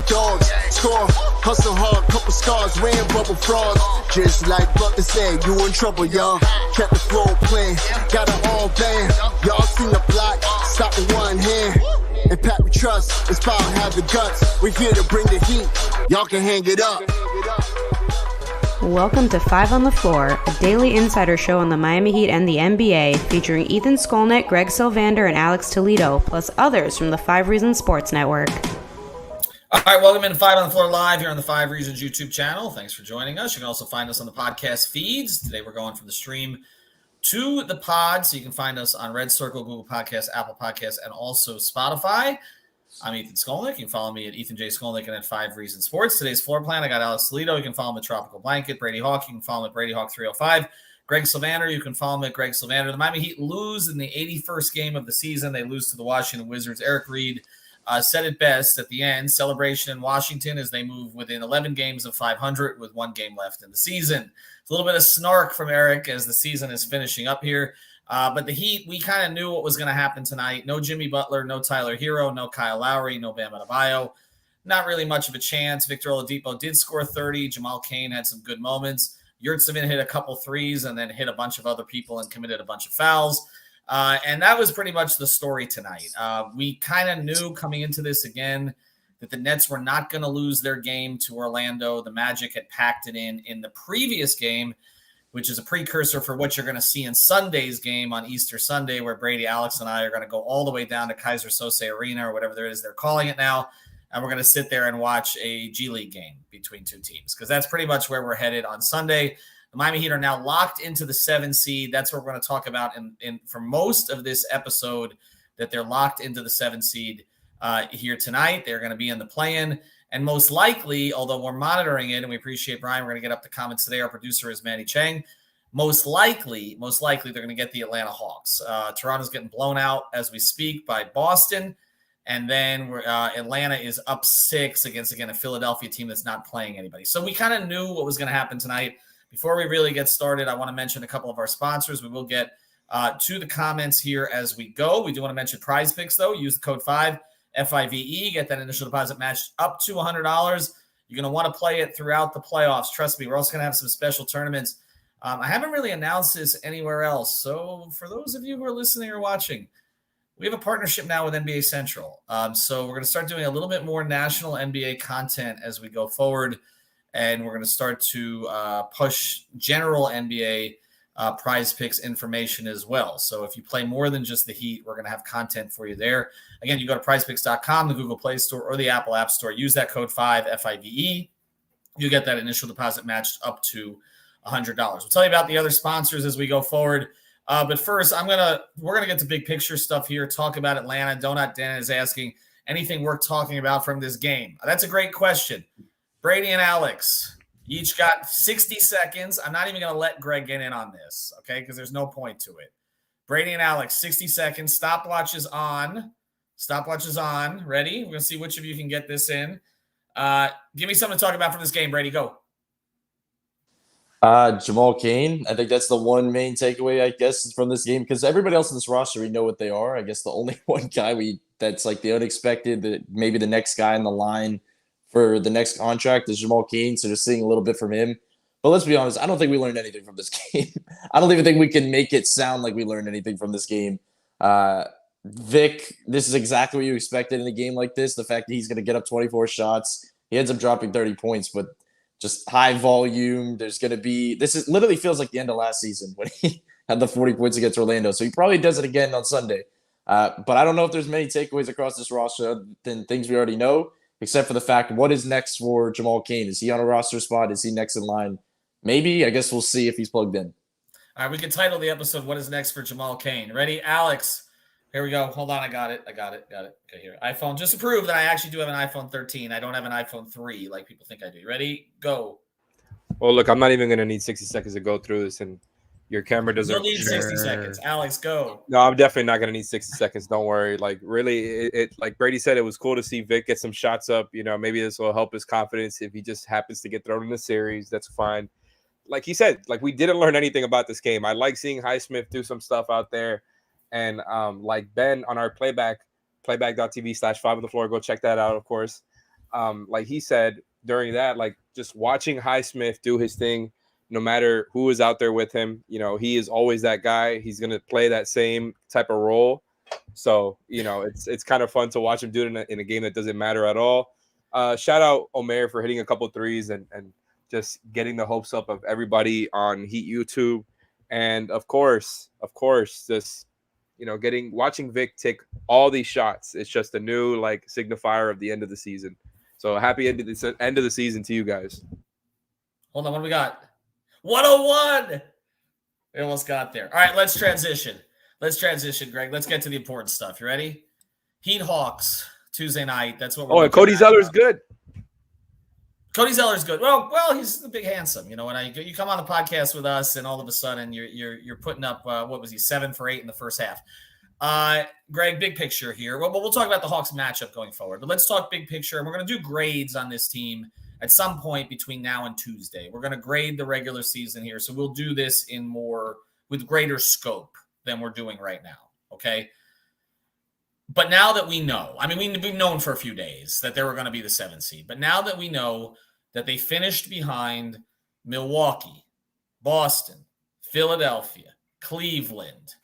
dogs. Score, hustle hard, couple scars, wearing bubble frogs. Just like Butler said, you in trouble, y'all. Kept the flow playing, got it all banned. Y'all seen the block, stop with one hand. And Pat we trust, inspire, have the guts. We here to bring the heat, y'all can hang it up. Welcome to 5 on the Floor, a daily insider show on the Miami Heat and the NBA, featuring Ethan Skolnick, Greg Sylvander, and Alex Toledo, plus others from the 5 Reasons Sports Network. All right, welcome into 5 on the Floor Live here on the 5 Reasons YouTube channel. Thanks for joining us. You can also find us on the podcast feeds. Today we're going from the stream to the pod, so you can find us on Red Circle, Google Podcasts, Apple Podcasts, and also Spotify. I'm Ethan Skolnick. You can follow me at Ethan J. Skolnick and at 5 Reasons Sports. Today's floor plan, I got Alex Toledo. You can follow him at Tropical Blanket. Brady Hawk, you can follow him at Brady Hawk 305. Greg Sylvander, you can follow him at Greg Sylvander. The Miami Heat lose in the 81st game of the season. They lose to the Washington Wizards. Eric Reed said it best at the end. Celebration in Washington as they move within 11 games of 500 with 1 game left in the season. It's a little bit of snark from Eric as the season is finishing up here. But the Heat, we kind of knew what was going to happen tonight. No Jimmy Butler, no Tyler Hero, no Kyle Lowry, no Bam Adebayo. Not really much of a chance. Victor Oladipo did score 30. Jamal Cain had some good moments. Yurtseven hit a couple threes and then hit a bunch of other people and committed a bunch of fouls. And that was pretty much the story tonight. We kind of knew coming into this again that the Nets were not going to lose their game to Orlando. The Magic had packed it in the previous game, which is a precursor for what you're going to see in Sunday's game on Easter Sunday, where Brady, Alex, and I are going to go all the way down to Kaiser Sose Arena or whatever it is they're calling it now, and we're going to sit there and watch a G League game between two teams, because that's pretty much where we're headed on Sunday. The Miami Heat are now locked into the 7 seed. That's what we're going to talk about in for most of this episode, that they're locked into the 7 seed here tonight. They're going to be in the play-in. And most likely, although we're monitoring it, and we appreciate Brian, we're going to get up the comments today. Our producer is Manny Chang. Most likely, they're going to get the Atlanta Hawks. Toronto's getting blown out as we speak by Boston. And then Atlanta is up 6 against, again, a Philadelphia team that's not playing anybody. So we kind of knew what was going to happen tonight. Before we really get started, I want to mention a couple of our sponsors. We will get to the comments here as we go. We do want to mention Prize Picks, though. Use the code 5. FIVE, get that initial deposit matched up to $100. You're going to want to play it throughout the playoffs. Trust me, we're also going to have some special tournaments. I haven't really announced this anywhere else. So for those of you who are listening or watching, we have a partnership now with NBA Central. So we're going to start doing a little bit more national NBA content as we go forward. And we're going to start to push general NBA Prize Picks information as well. So if you play more than just the Heat, we're going to have content for you there. Again, you go to prizepicks.com, the Google Play Store, or the Apple App Store. Use that code 5, FIVE. You get that initial deposit matched up to $100. We'll tell you about the other sponsors as we go forward. But first, we're gonna get to big picture stuff here. Talk about Atlanta. Donut Dan is asking anything worth talking about from this game. That's a great question. Brady and Alex, you each got 60 seconds. I'm not even going to let Greg get in on this, okay, because there's no point to it. Brady and Alex, 60 seconds. Stopwatch is on. Ready? We're going to see which of you can get this in. Give me something to talk about from this game, Brady. Go. Jamal Cain. I think that's the one main takeaway, I guess, from this game, because everybody else in this roster, we know what they are. I guess the only one guy that's like the unexpected, maybe the next guy in the line for the next contract is Jamal Cain, so just seeing a little bit from him. But let's be honest, I don't think we learned anything from this game. I don't even think we can make it sound like we learned anything from this game. Vic, this is exactly what you expected in a game like this. The fact that he's going to get up 24 shots. He ends up dropping 30 points, but just high volume. This literally feels like the end of last season when he had the 40 points against Orlando. So he probably does it again on Sunday. But I don't know if there's many takeaways across this roster than things we already know, except for the fact, what is next for Jamal Cain? Is he on a roster spot? Is he next in line? Maybe. I guess we'll see if he's plugged in. All right, we can title the episode, What is Next for Jamal Cain? Ready? Alex, here we go. Hold on, I got it. Okay, here. iPhone, just to prove that I actually do have an iPhone 13. I don't have an iPhone 3 like people think I do. Ready? Go. Well, look, I'm not even going to need 60 seconds to go through this, and your camera doesn't. You'll need 60 seconds. Alex, go. No, I'm definitely not going to need 60 seconds. Don't worry. Like, really, it like Brady said, it was cool to see Vic get some shots up. You know, maybe this will help his confidence if he just happens to get thrown in the series. That's fine. Like he said, like, we didn't learn anything about this game. I like seeing Highsmith do some stuff out there. And like Ben on our playback.tv/5 on the floor, go check that out, of course. like he said during that, like just watching Highsmith do his thing, no matter who is out there with him, he is always that guy. He's going to play that same type of role. So, it's kind of fun to watch him do it in a game that doesn't matter at all. Shout out Omer for hitting a couple threes and just getting the hopes up of everybody on Heat YouTube. And of course, just, watching Vic take all these shots. It's just a new signifier of the end of the season. So happy end of the season to you guys. Hold on, what do we got? 101. We almost got there. All right, let's transition. Greg. Let's get to the important stuff. You ready? Heat Hawks, Tuesday night. That's what we're and Cody Zeller's good. Cody Zeller's good. Well, he's the big handsome. When you come on the podcast with us, and all of a sudden you're putting up what was he 7 for 8 in the first half. Greg, big picture here. Well, we'll talk about the Hawks matchup going forward, but let's talk big picture. And we're going to do grades on this team at some point between now and Tuesday. We're going to grade the regular season here, so we'll do this with greater scope than we're doing right now. Okay. But now that we know, we've known for a few days that they were going to be the 7th seed, but now that we know that they finished behind Milwaukee, Boston, Philadelphia, Cleveland.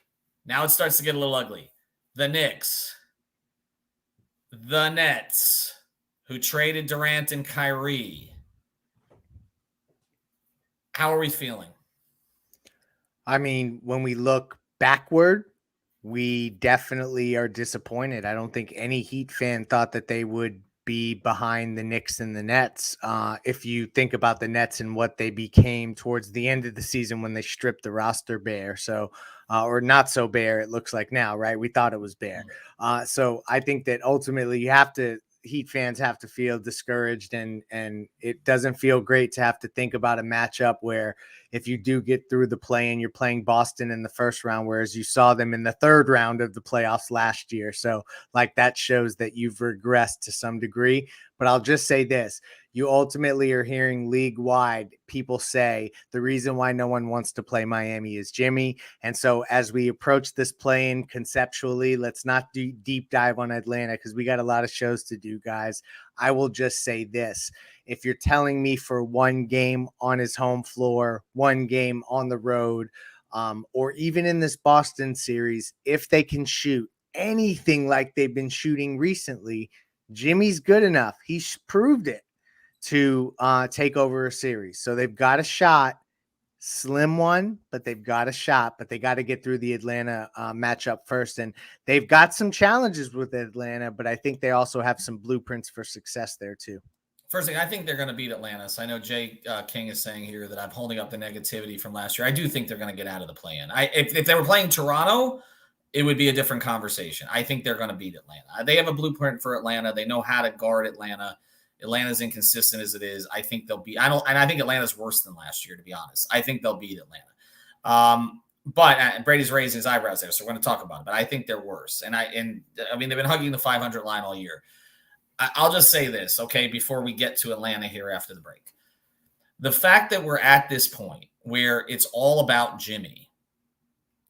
Now it starts to get a little ugly. The Knicks, the Nets, who traded Durant and Kyrie. How are we feeling? When we look backward, we definitely are disappointed. I don't think any Heat fan thought that they would be behind the Knicks and the Nets. If you think about the Nets and what they became towards the end of the season when they stripped the roster bare. So, or not so bare, it looks like now, right? We thought it was bare. So I think that ultimately Heat fans have to feel discouraged, and it doesn't feel great to have to think about a matchup where if you do get through the play-in, you're playing Boston in the first round, whereas you saw them in the third round of the playoffs last year. So that shows that you've regressed to some degree. But I'll just say this. You ultimately are hearing league-wide people say the reason why no one wants to play Miami is Jimmy. And so as we approach this play-in conceptually, let's not do deep dive on Atlanta because we got a lot of shows to do, guys. I will just say this. If you're telling me for one game on his home floor, one game on the road, or even in this Boston series, if they can shoot anything like they've been shooting recently, Jimmy's good enough. He's proved it to take over a series. So they've got a shot, slim one, but they've got a shot, but they got to get through the Atlanta matchup first. And they've got some challenges with Atlanta, but I think they also have some blueprints for success there too. First thing, I think they're going to beat Atlanta. So I know Jay King is saying here that I'm holding up the negativity from last year. I do think they're going to get out of the play-in. If they were playing Toronto, it would be a different conversation. I think they're going to beat Atlanta. They have a blueprint for Atlanta. They know how to guard Atlanta. Atlanta's inconsistent as it is. I think they'll be. I think Atlanta's worse than last year, to be honest. I think they'll beat Atlanta. But Brady's raising his eyebrows there, so we're going to talk about it. But I think they're worse. And they've been hugging the 500 line all year. I'll just say this, okay, before we get to Atlanta here after the break. The fact that we're at this point where it's all about Jimmy,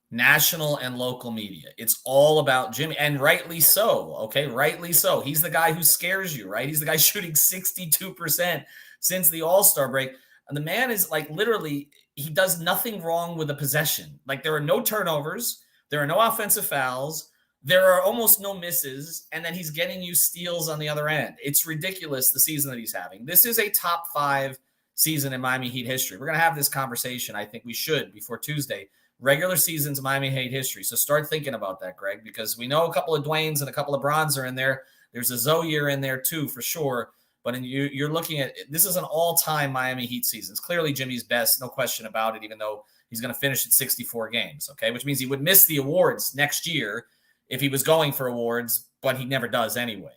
national and local media, it's all about Jimmy, and rightly so, okay, rightly so. He's the guy who scares you, right? He's the guy shooting 62% since the All-Star break. And the man is literally, he does nothing wrong with a possession. There are no turnovers. There are no offensive fouls. There are almost no misses, and then he's getting you steals on the other end. It's ridiculous, the season that he's having. This is a top 5 season in Miami Heat history. We're going to have this conversation. I think we should before Tuesday. Regular seasons of Miami Heat history. So start thinking about that, Greg, because we know a couple of Dwaynes and a couple of Brons are in there. There's a Zoyer in there too, for sure. But you're looking at – this is an all-time Miami Heat season. It's clearly Jimmy's best, no question about it, even though he's going to finish at 64 games, okay, which means he would miss the awards next year if he was going for awards, but he never does anyway.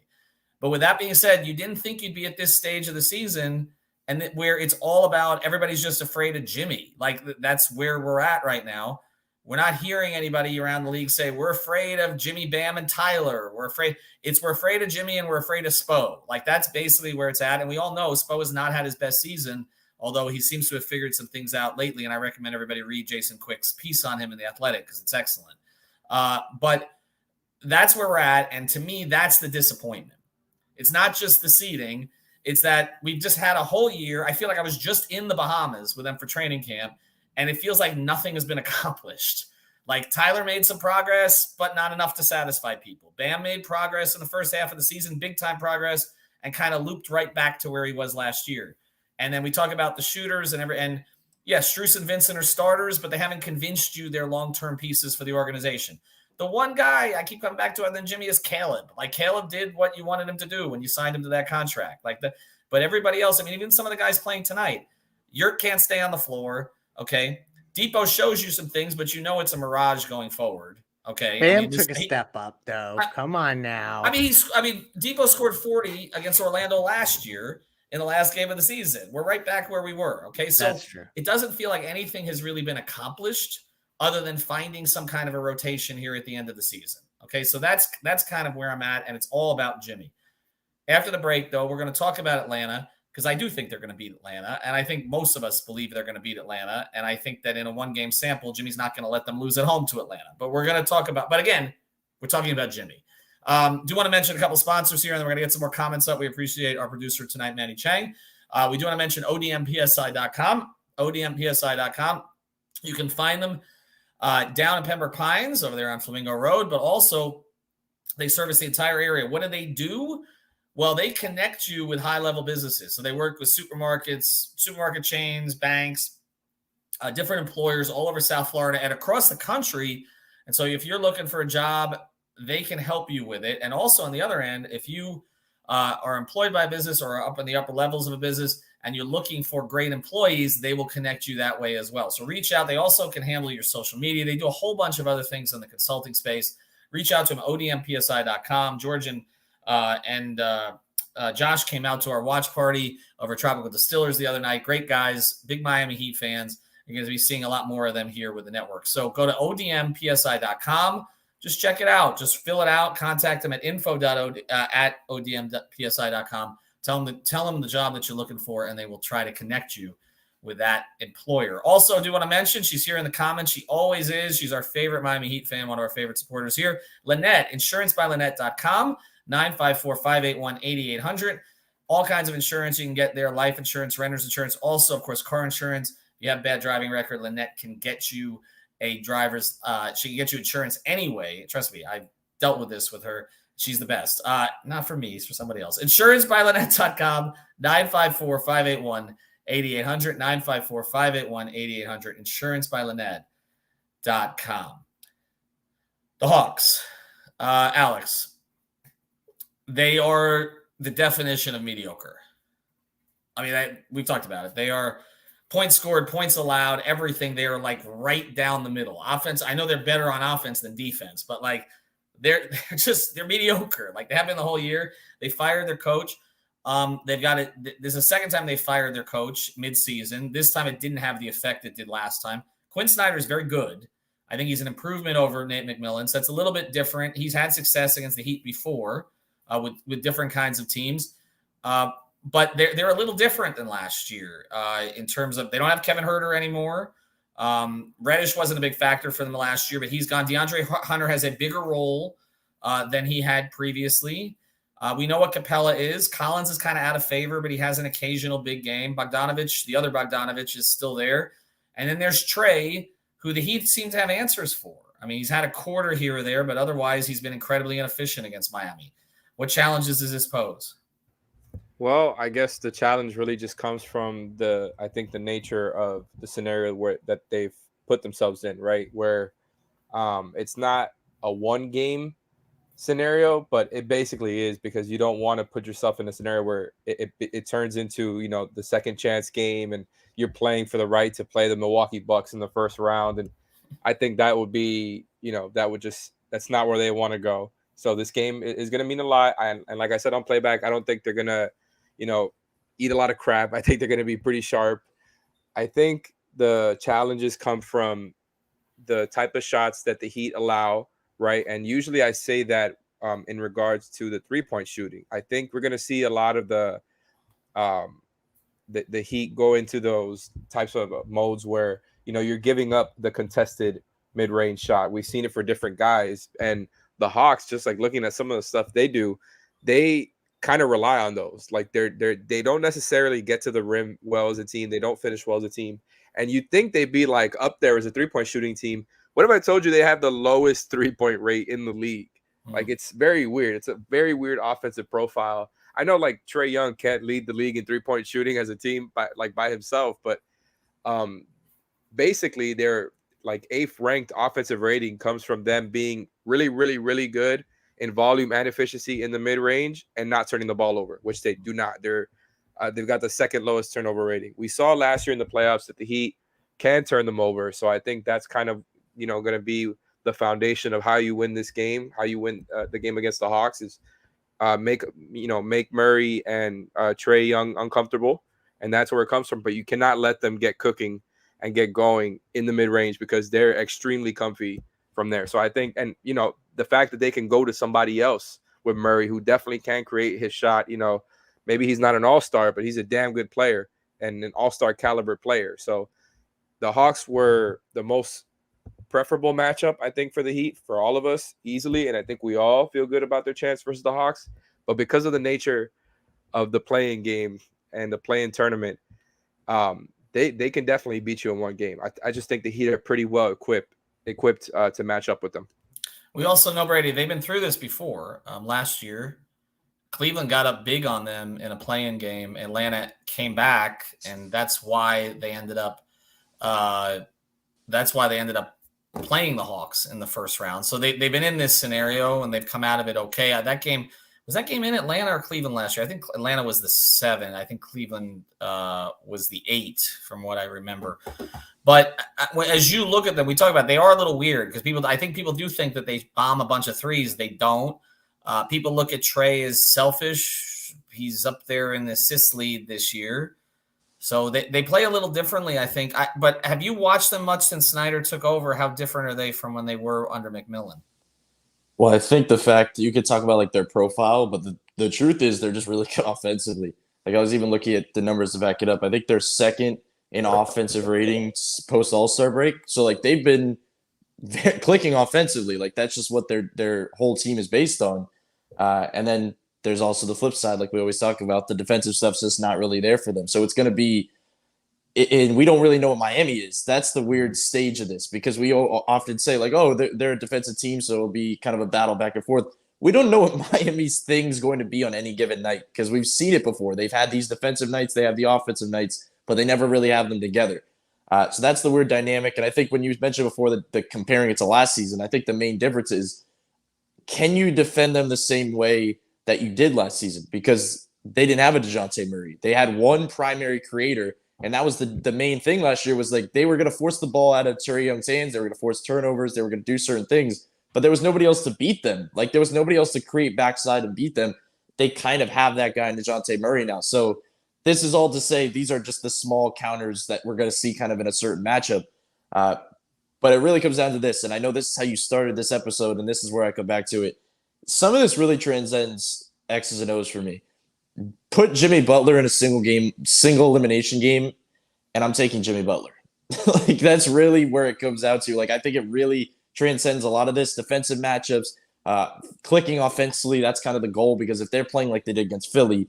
But with that being said, you didn't think you'd be at this stage of the season and where it's all about everybody's just afraid of Jimmy. That's where we're at right now. We're not hearing anybody around the league say, we're afraid of Jimmy, Bam, and Tyler. We're afraid of Jimmy and we're afraid of Spo. That's basically where it's at. And we all know Spo has not had his best season, although he seems to have figured some things out lately. And I recommend everybody read Jason Quick's piece on him in The Athletic because it's excellent. But that's where we're at. And to me, that's the disappointment. It's not just the seeding. It's that we've just had a whole year. I feel like I was just in the Bahamas with them for training camp, and it feels like nothing has been accomplished. Like Tyler made some progress, but not enough to satisfy people. Bam made progress in the first half of the season, big time progress, and kind of looped right back to where he was last year. And then we talk about the shooters and yes, Strus and Vincent are starters, but they haven't convinced you they're long-term pieces for the organization. The one guy I keep coming back to, and then Jimmy, is Caleb. Like Caleb did what you wanted him to do when you signed him to that contract. But everybody else, I mean, even some of the guys playing tonight, Yurt can't stay on the floor. Okay, Depot shows you some things, but you know it's a mirage going forward. Okay, Bam took a step up though. Come on now. I mean, Depot scored 40 against Orlando last year in the last game of the season. We're right back where we were. Okay, so That's true. It doesn't feel like anything has really been accomplished other than finding some kind of a rotation here at the end of the season. Okay, so that's kind of where I'm at, and it's all about Jimmy. After the break, though, we're going to talk about Atlanta because I do think they're going to beat Atlanta, and I think most of us believe they're going to beat Atlanta, and I think that in a one-game sample, Jimmy's not going to let them lose at home to Atlanta. But we're going to talk about – but again, we're talking about Jimmy. Do want to mention a couple sponsors here, and then we're going to get some more comments up. We appreciate our producer tonight, Manny Chang. We do want to mention ODMPSI.com, ODMPSI.com. You can find them down in Pembroke Pines over there on Flamingo Road, but also they service the entire area. What do? Well, they connect you with high-level businesses. So they work with supermarkets, supermarket chains, banks, different employers all over South Florida and across the country. And so if you're looking for a job, they can help you with it. And also on the other end, if you are employed by a business or are up in the upper levels of a business and you're looking for great employees, they will connect you that way as well. So reach out. They also can handle your social media. They do a whole bunch of other things in the consulting space. Reach out to them, odmpsi.com. George and Josh came out to our watch party over Tropical Distillers the other night. Great guys, big Miami Heat fans. You're going to be seeing a lot more of them here with the network. So go to odmpsi.com. Just check it out. Just fill it out. Contact them at info.odmpsi.com. Tell them the job that you're looking for, and they will try to connect you with that employer. Also, I do want to mention, she's here in the comments. She always is. She's our favorite Miami Heat fan, one of our favorite supporters here. Lynette, insurancebylynette.com, 954-581-8800. All kinds of insurance you can get there, life insurance, renter's insurance, also, of course, car insurance. If you have a bad driving record, Lynette can get you a driver's she can get you insurance anyway. Trust me, I've dealt with this with her. She's the best. Not for me, it's for somebody else. Insurancebylynette.com, 954-581-8800, 954-581-8800, insurancebylynette.com. The Hawks, Alex, they are the definition of mediocre. I mean, we've talked about it. They are points scored, points allowed, everything. They are like right down the middle. Offense, I know they're better on offense than defense, but like they're mediocre. Like they have been the whole year. They fired their coach. They've got it. This is the second time they fired their coach mid-season. This time it didn't have the effect it did last time. Quinn Snyder is very good. I think he's an improvement over Nate McMillan. So that's a little bit different. He's had success against the Heat before with different kinds of teams. But they're a little different than last year in terms of they don't have Kevin Huerter anymore. Reddish wasn't a big factor for them last year, but he's gone. DeAndre Hunter has a bigger role than he had previously. We know what Capella is. Collins is kind of out of favor, but he has an occasional big game. Bogdanovich, the other Bogdanovich, is still there. And then there's Trey, who the Heat seem to have answers for. I mean, he's had a quarter here or there, but otherwise he's been incredibly inefficient against Miami. What challenges does this pose? Well, I guess the challenge really just comes from the nature of the scenario that they've put themselves in, right? Where it's not a one game scenario, but it basically is, because you don't want to put yourself in a scenario where it turns into, you know, the second chance game and you're playing for the right to play the Milwaukee Bucks in the first round. And I think that would be, you know, that's not where they want to go. So this game is going to mean a lot. And like I said on playback, I don't think they're going to, you know, eat a lot of crap. I think they're going to be pretty sharp. I think the challenges come from the type of shots that the Heat allow, right? And usually I say that in regards to the three-point shooting. I think we're going to see a lot of the Heat go into those types of modes where, you know, you're giving up the contested mid-range shot. We've seen it for different guys. And the Hawks, just like looking at some of the stuff they do, they kind of rely on those. Like they don't necessarily get to the rim well as a team. They don't finish well as a team. And you'd think they'd be like up there as a 3-point shooting team. What if I told you they have the lowest 3-point rate in the league? Like, it's very weird. It's a very weird offensive profile. I know like Trae Young can't lead the league in 3-point shooting as a team by himself, but basically their like 8th ranked offensive rating comes from them being really, really, really good in volume and efficiency in the mid range and not turning the ball over, which they do not. They've got the 2nd lowest turnover rating. We saw last year in the playoffs that the Heat can turn them over. So I think that's kind of, going to be the foundation of how you win this game, how you win the game against the Hawks is make Murray and Trae Young uncomfortable. And that's where it comes from. But you cannot let them get cooking and get going in the mid range because they're extremely comfy from there. So I think, and the fact that they can go to somebody else with Murray, who definitely can create his shot, maybe he's not an all-star, but he's a damn good player and an all-star caliber player. So the Hawks were the most preferable matchup, I think, for the Heat, for all of us, easily. And I think we all feel good about their chance versus the Hawks. But because of the nature of the playing game and the playing tournament, they can definitely beat you in one game. I just think the Heat are pretty well equipped to match up with them. We also know, Brady, they've been through this before. Last year, Cleveland got up big on them in a play-in game. Atlanta came back, and that's why they ended up playing the Hawks in the first round. So they've been in this scenario, and they've come out of it okay. Was that game in Atlanta or Cleveland last year? I think Atlanta was the 7. I think Cleveland was the 8, from what I remember. But as you look at them, we talk about they are a little weird because I think people do think that they bomb a bunch of threes. They don't. People look at Trae as selfish. He's up there in the assist lead this year. So they play a little differently, I think. But have you watched them much since Snyder took over? How different are they from when they were under McMillan? Well, I think the fact you could talk about like their profile, but the truth is they're just really good offensively. Like I was even looking at the numbers to back it up. I think they're 2nd in offensive ratings post All-Star break. So like they've been clicking offensively. Like that's just what their whole team is based on. And then there's also the flip side, like we always talk about, the defensive stuff's just not really there for them. So it's going to be, and we don't really know what Miami is. That's the weird stage of this because we often say like, oh, they're a defensive team, so it'll be kind of a battle back and forth. We don't know what Miami's thing's going to be on any given night because we've seen it before. They've had these defensive nights, they have the offensive nights, but they never really have them together. So that's the weird dynamic. And I think when you mentioned before the comparing it to last season, I think the main difference is, can you defend them the same way that you did last season? Because they didn't have a DeJounte Murray. They had one primary creator, and that was the main thing last year was like they were going to force the ball out of Trae Young's hands. They were going to force turnovers. They were going to do certain things, but there was nobody else to beat them. Like there was nobody else to create backside and beat them. They kind of have that guy in DeJounte Murray now. So this is all to say these are just the small counters that we're going to see kind of in a certain matchup. But it really comes down to this, and I know this is how you started this episode, and this is where I come back to it. Some of this really transcends X's and O's for me. Put Jimmy Butler in a single elimination game, and I'm taking Jimmy Butler. Like that's really where it comes out to. Like I think it really transcends a lot of this defensive matchups, clicking offensively. That's kind of the goal because if they're playing like they did against Philly,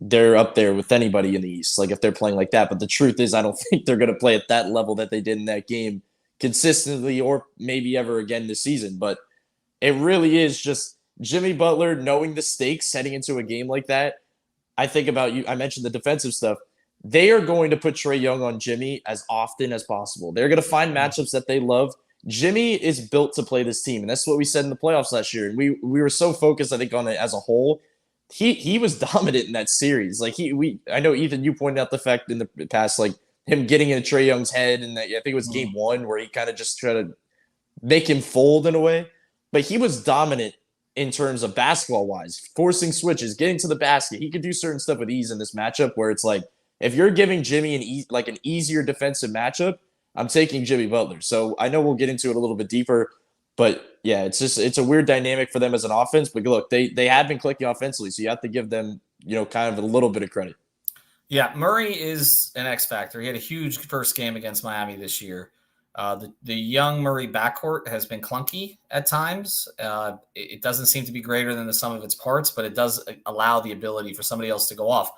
they're up there with anybody in the East. Like if they're playing like that, but the truth is, I don't think they're going to play at that level that they did in that game consistently or maybe ever again this season. But it really is just Jimmy Butler knowing the stakes heading into a game like that. I think about you. I mentioned the defensive stuff. They are going to put Trae Young on Jimmy as often as possible. They're going to find matchups that they love. Jimmy is built to play this team, and that's what we said in the playoffs last year. And we were so focused, I think, on it as a whole. He was dominant in that series. Like I know Ethan, you pointed out the fact in the past, like him getting in Trae Young's head, and I think it was game 1 where he kind of just tried to make him fold in a way. But he was dominant in terms of basketball-wise, forcing switches, getting to the basket. He could do certain stuff with ease in this matchup where it's like, if you're giving Jimmy an easier defensive matchup, I'm taking Jimmy Butler. So I know we'll get into it a little bit deeper, but yeah, it's a weird dynamic for them as an offense. But look, they have been clicking offensively, so you have to give them, kind of a little bit of credit. Yeah, Murray is an X factor. He had a huge first game against Miami this year. The young Murray backcourt has been clunky at times. It doesn't seem to be greater than the sum of its parts, but it does allow the ability for somebody else to go off.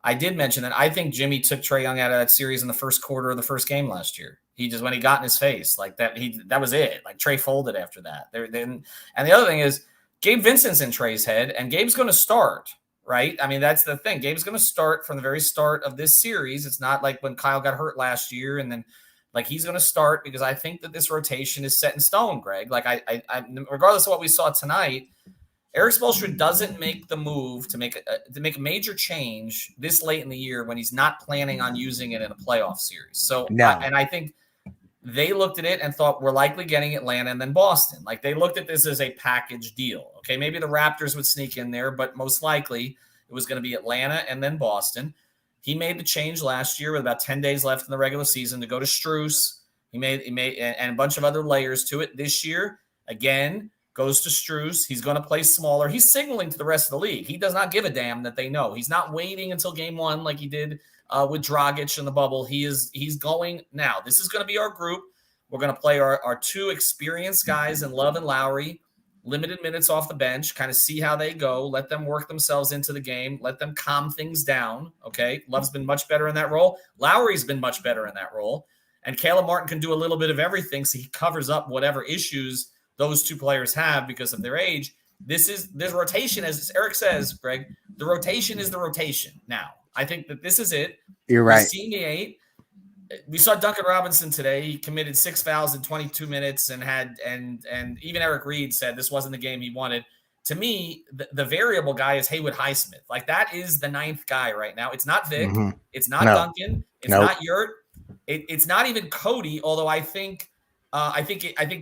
I did mention that I think Jimmy took Trae Young out of that series in the first quarter of the first game last year. When he got in his face like that, that was it. Like Trae folded after that. And the other thing is Gabe Vincent's in Trae's head, and Gabe's going to start, right? I mean, that's the thing. Gabe's going to start from the very start of this series. It's not like when Kyle got hurt last year and then like he's going to start, because I think that this rotation is set in stone, Greg. Like I regardless of what we saw tonight, Eric Spoelstra doesn't make the move to make a major change this late in the year when he's not planning on using it in a playoff series. So, No. I think they looked at it and thought we're likely getting Atlanta and then Boston. Like they looked at this as a package deal. Okay, maybe the Raptors would sneak in there, but most likely it was going to be Atlanta and then Boston. He made the change last year with about 10 days left in the regular season to go to Strus. He made and a bunch of other layers to it. This year, again, goes to Strus. He's going to play smaller. He's signaling to the rest of the league. He does not give a damn that they know. He's not waiting until game one like he did with Dragic in the bubble. He's going now. This is going to be our group. We're going to play our two experienced guys in Love and Lowry, limited minutes off the bench, kind of see how they go, let them work themselves into the game, let them calm things down, okay? Love's been much better in that role. Lowry's been much better in that role. And Caleb Martin can do a little bit of everything, so he covers up whatever issues those two players have because of their age. This rotation, as Eric says, Greg, the rotation is the rotation now. I think that this is it. You're right. We saw Duncan Robinson today. He committed 6 fouls in 22 minutes and even Eric Reed said this wasn't the game he wanted. To me, the variable guy is Haywood Highsmith. Like that is the ninth guy right now. It's not Vic. Mm-hmm. It's not Duncan. It's not Yurt. It's not even Cody. Although I think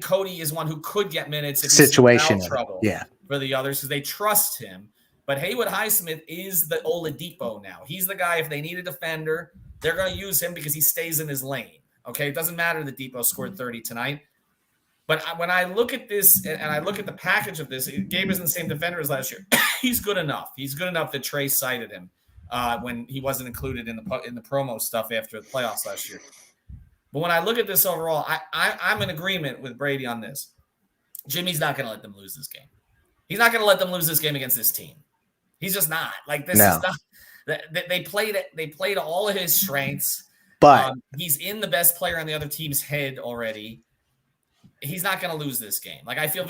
Cody is one who could get minutes if situation he's trouble for the others because they trust him. But Haywood Highsmith is the Oladipo now. He's the guy, if they need a defender, they're going to use him because he stays in his lane. Okay, it doesn't matter that Depot scored 30 tonight. But when I look at this and I look at the package of this, Gabe isn't the same defender as last year. He's good enough. He's good enough that Trae cited him when he wasn't included in the promo stuff after the playoffs last year. But when I look at this overall, I'm in agreement with Brady on this. Jimmy's not going to let them lose this game. He's not going to let them lose this game against this team. He's just not. Like this is not. They played all of his strengths. But he's in the best player on the other team's head already. He's not going to lose this game. Like I feel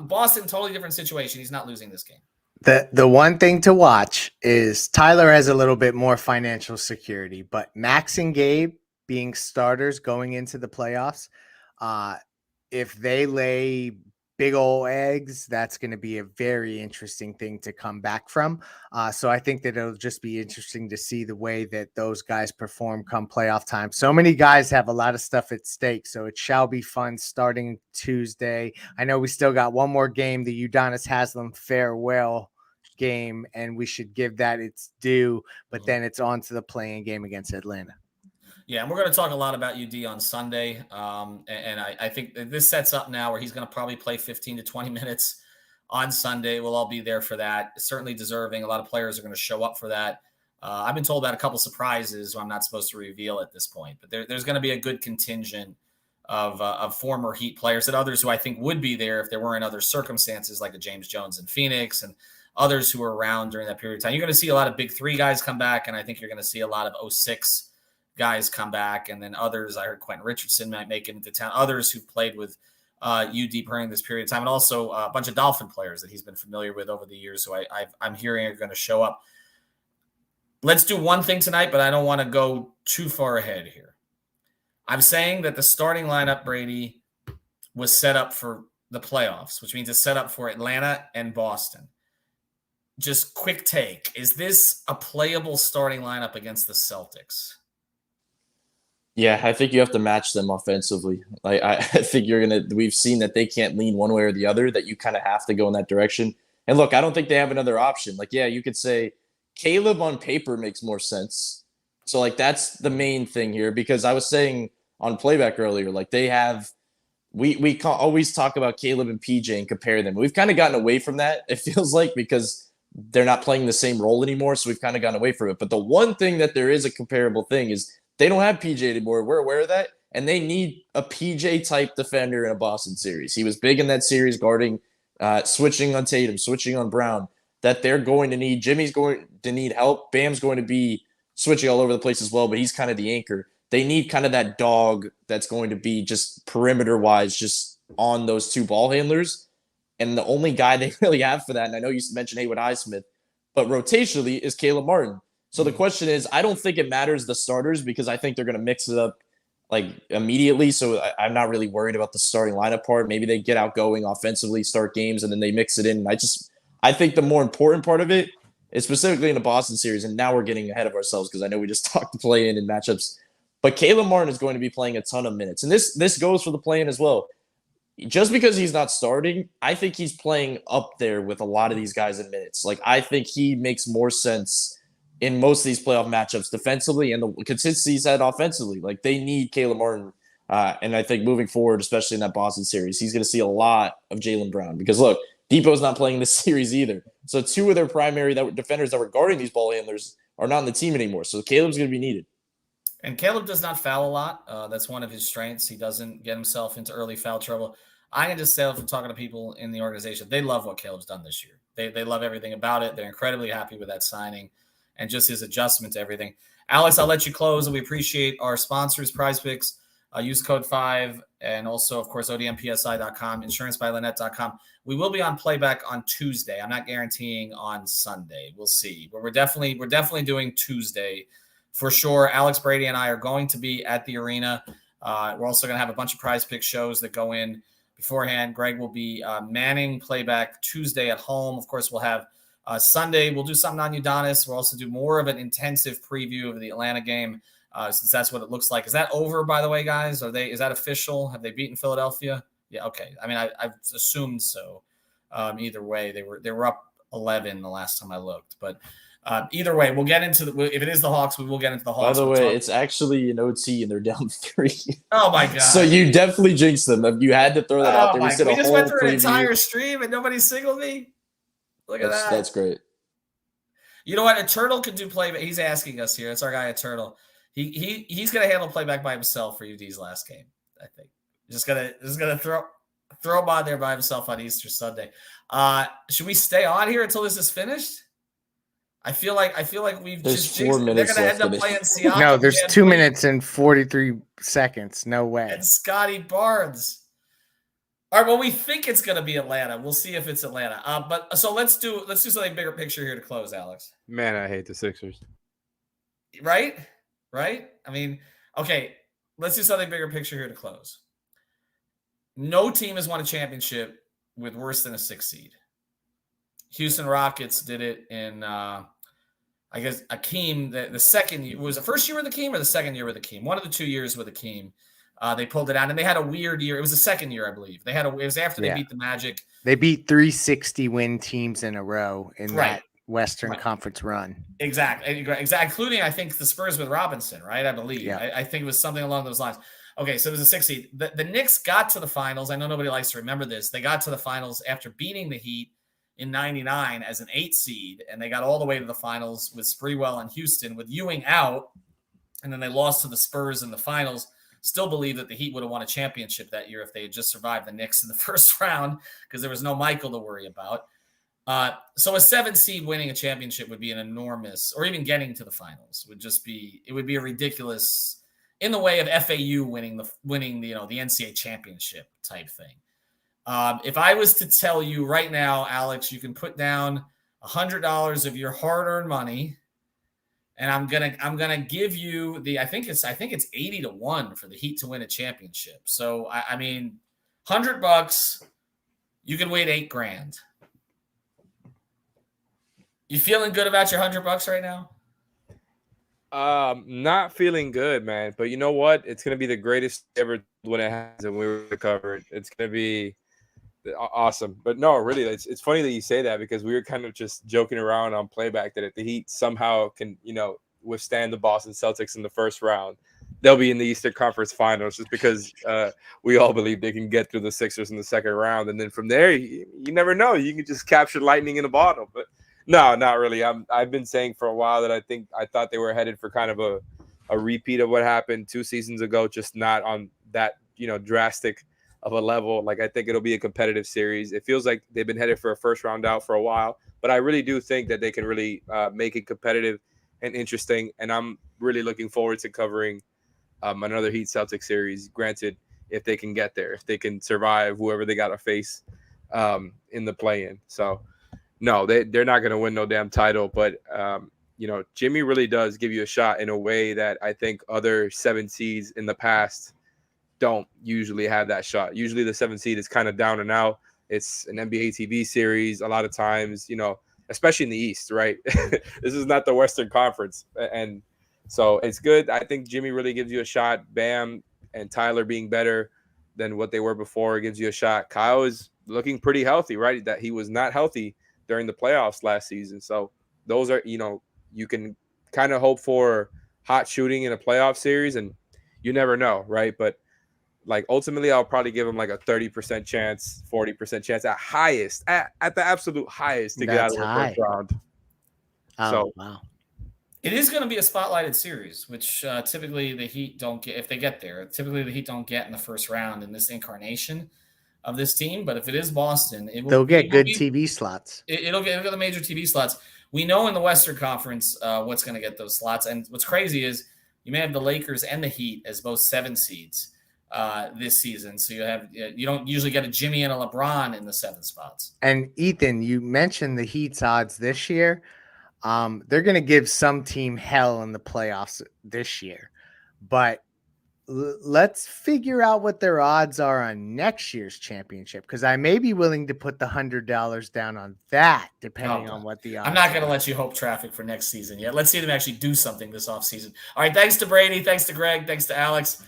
Boston, totally different situation. He's not losing this game. The one thing to watch is Tyler has a little bit more financial security, but Max and Gabe being starters going into the playoffs, if they lay big old eggs, that's going to be a very interesting thing to come back from. So I think that it'll just be interesting to see the way that those guys perform come playoff time. So many guys have a lot of stuff at stake, so it shall be fun starting Tuesday. I know we still got one more game, the Udonis Haslem farewell game, and we should give that its due, but then it's on to the play-in game against Atlanta. Yeah, and we're going to talk a lot about UD on Sunday. And I think that this sets up now where he's going to probably play 15 to 20 minutes on Sunday. We'll all be there for that. Certainly deserving. A lot of players are going to show up for that. I've been told about a couple surprises who I'm not supposed to reveal at this point. But there's going to be a good contingent of former Heat players and others who I think would be there if there weren't other circumstances like a James Jones in Phoenix and others who were around during that period of time. You're going to see a lot of big three guys come back, and I think you're going to see a lot of 06 guys come back, and then others. I heard Quentin Richardson might make it into town. Others who've played with UD during this period of time, and also a bunch of Dolphin players that he's been familiar with over the years. So I'm hearing are going to show up. Let's do one thing tonight, but I don't want to go too far ahead here. I'm saying that the starting lineup, Brady, was set up for the playoffs, which means it's set up for Atlanta and Boston. Just quick take. Is this a playable starting lineup against the Celtics? Yeah, I think you have to match them offensively. Like I think we've seen that they can't lean one way or the other, that you kind of have to go in that direction. And look, I don't think they have another option. Like, yeah, you could say Caleb on paper makes more sense. So like, that's the main thing here, because I was saying on playback earlier, like we always talk about Caleb and PJ and compare them. We've kind of gotten away from that. It feels like, because they're not playing the same role anymore. So we've kind of gotten away from it. But the one thing that there is a comparable thing is they don't have PJ anymore. We're aware of that. and they need a PJ type defender in a Boston series. He was big in that series, guarding, switching on Tatum, switching on Brown. That they're going to need. Jimmy's going to need help. Bam's going to be switching all over the place as well, but he's kind of the anchor. They need kind of that dog that's going to be just perimeter-wise, just on those two ball handlers. And the only guy they really have for that, and I know you mentioned Haywood Highsmith, but rotationally is Caleb Martin. So the question is, I don't think it matters the starters because I think they're going to mix it up like immediately. So I'm not really worried about the starting lineup part. Maybe they get outgoing offensively, start games, and then they mix it in. I think the more important part of it is specifically in the Boston series, and now we're getting ahead of ourselves because I know we just talked the play-in and matchups. But Caleb Martin is going to be playing a ton of minutes, and this goes for the play-in as well. Just because he's not starting, I think he's playing up there with a lot of these guys in minutes. Like, I think he makes more sense in most of these playoff matchups defensively and the consistency he's had offensively. Like, they need Caleb Martin. And I think moving forward, especially in that Boston series, he's going to see a lot of Jaylen Brown. Because, look, Depot's not playing this series either. So two of their primary defenders that were guarding these ball handlers are not on the team anymore. So Caleb's going to be needed. And Caleb does not foul a lot. That's one of his strengths. He doesn't get himself into early foul trouble. I can just say from talking to people in the organization, they love what Caleb's done this year. They love everything about it. They're incredibly happy with that signing and just his adjustment to everything. Alex, I'll let you close, and we appreciate our sponsors, Prize Picks. Use code 5, and also, of course, odmpsi.com, insurancebylynette.com. We will be on playback on Tuesday. I'm not guaranteeing on Sunday. We'll see. But we're definitely doing Tuesday for sure. Alex Brady and I are going to be at the arena. We're also going to have a bunch of Prize Pick shows that go in beforehand. Greg will be manning playback Tuesday at home. Of course, we'll have Sunday. We'll do something on Udonis. We'll also do more of an intensive preview of the Atlanta game. Since that's what it looks like. Is that over, by the way, guys? Is that official? Have they beaten Philadelphia? Yeah, okay. I mean, I've assumed so. Either way, they were up 11 the last time I looked. But either way, we'll get into if it is the Hawks, we will get into the Hawks. By the way, it's actually an OT and they're down 3. Oh my god! So you definitely jinxed them. You had to throw that out there. We just went through an entire stream and nobody singled me. Look at that. That's great. You know what? Eternal can do playback. He's asking us here. It's our guy Eternal. He's gonna handle playback by himself for UD's last game. I think just gonna throw him on there by himself on Easter Sunday. Should we stay on here until this is finished? I feel like we've there's just 4 minutes. They're gonna end up playing Siakam. No, there's 2 minutes and 43 seconds. No way. And Scotty Barnes. All right, well, we think it's gonna be Atlanta. We'll see if it's Atlanta. But so let's do something bigger picture here to close, Alex. Man, I hate the Sixers. Right? I mean, okay, let's do something bigger picture here to close. No team has won a championship with worse than a 6 seed. Houston Rockets did it in, I guess, Akeem. The second year, was the first year with Akeem or the second year with Akeem? One of the 2 years with Akeem. They pulled it out, and they had a weird year. It was the second year, I believe. It was after they beat the Magic. They beat 360 win teams in a row in that Western Conference run. Exactly, including, I think, the Spurs with Robinson, right? I believe. Yeah. I think it was something along those lines. Okay, so it was a 6 seed. The Knicks got to the finals. I know nobody likes to remember this. They got to the finals after beating the Heat in 99 as an 8 seed, and they got all the way to the finals with Sprewell and Houston with Ewing out, and then they lost to the Spurs in the finals. Still believe that the Heat would have won a championship that year if they had just survived the Knicks in the first round because there was no Michael to worry about. So a 7 seed winning a championship would be an enormous, or even getting to the finals would be a ridiculous, in the way of FAU winning the NCAA championship type thing. If I was to tell you right now, Alex, you can put down $100 of your hard-earned money, and I'm gonna give you I think it's 80-1 for the Heat to win a championship. So I mean, $100, you can win $8,000. You feeling good about your $100 right now? Not feeling good, man. But you know what? It's gonna be the greatest ever when it happens, and we recover it. It's gonna be awesome. But no, really, it's funny that you say that because we were kind of just joking around on playback that if the Heat somehow can, withstand the Boston Celtics in the first round, they'll be in the Eastern Conference Finals just because we all believe they can get through the Sixers in the second round. And then from there, you never know. You can just capture lightning in a bottle. But no, not really. I've been saying for a while that I thought they were headed for kind of a repeat of what happened 2 seasons ago, just not on that, drastic of a level. Like, I think it'll be a competitive series. It feels like they've been headed for a first round out for a while, but I really do think that they can really make it competitive and interesting. And I'm really looking forward to covering another Heat Celtics series. Granted, if they can get there, if they can survive whoever they got to face in the play-in. So, no, they're not going to win no damn title, but Jimmy really does give you a shot in a way that I think other 7 seeds in the past don't usually have that shot. Usually the 7 seed is kind of down and out. It's an NBA TV series a lot of times, especially in the East, right? This is not the Western Conference. And so it's good. I think Jimmy really gives you a shot. Bam and Tyler being better than what they were before gives you a shot. Kyle is looking pretty healthy, right? That he was not healthy during the playoffs last season. So those are, you can kind of hope for hot shooting in a playoff series, and you never know, right? But like ultimately, I'll probably give him like a 30% chance, 40% chance at highest, at the absolute highest to get out of the first round. Oh, wow. It is going to be a spotlighted series, which typically the Heat don't get if they get there. Typically, the Heat don't get in the first round in this incarnation of this team. But if it is Boston, they'll get good TV slots. It'll get the major TV slots. We know in the Western Conference what's going to get those slots. And what's crazy is you may have the Lakers and the Heat as both 7 seeds this season. So you don't usually get a Jimmy and a LeBron in the 7 spots. And Ethan, you mentioned the Heat's odds this year. They're going to give some team hell in the playoffs this year, but let's figure out what their odds are on next year's championship, because I may be willing to put the $100 down on that, depending on what the odds I'm not going to let you hope traffic for next season yet. Let's see them actually do something this offseason. All right, thanks to Brady, thanks to Greg, thanks to Alex.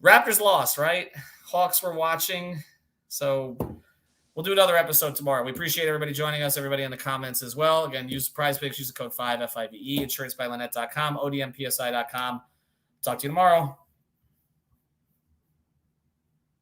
Raptors lost, right? Hawks were watching, so we'll do another episode tomorrow. We appreciate everybody joining us, everybody in the comments as well. Again, use Prize Picks, use the code 5, FIVE, insurancebyLynette.com, odmpsi.com. Talk to you tomorrow.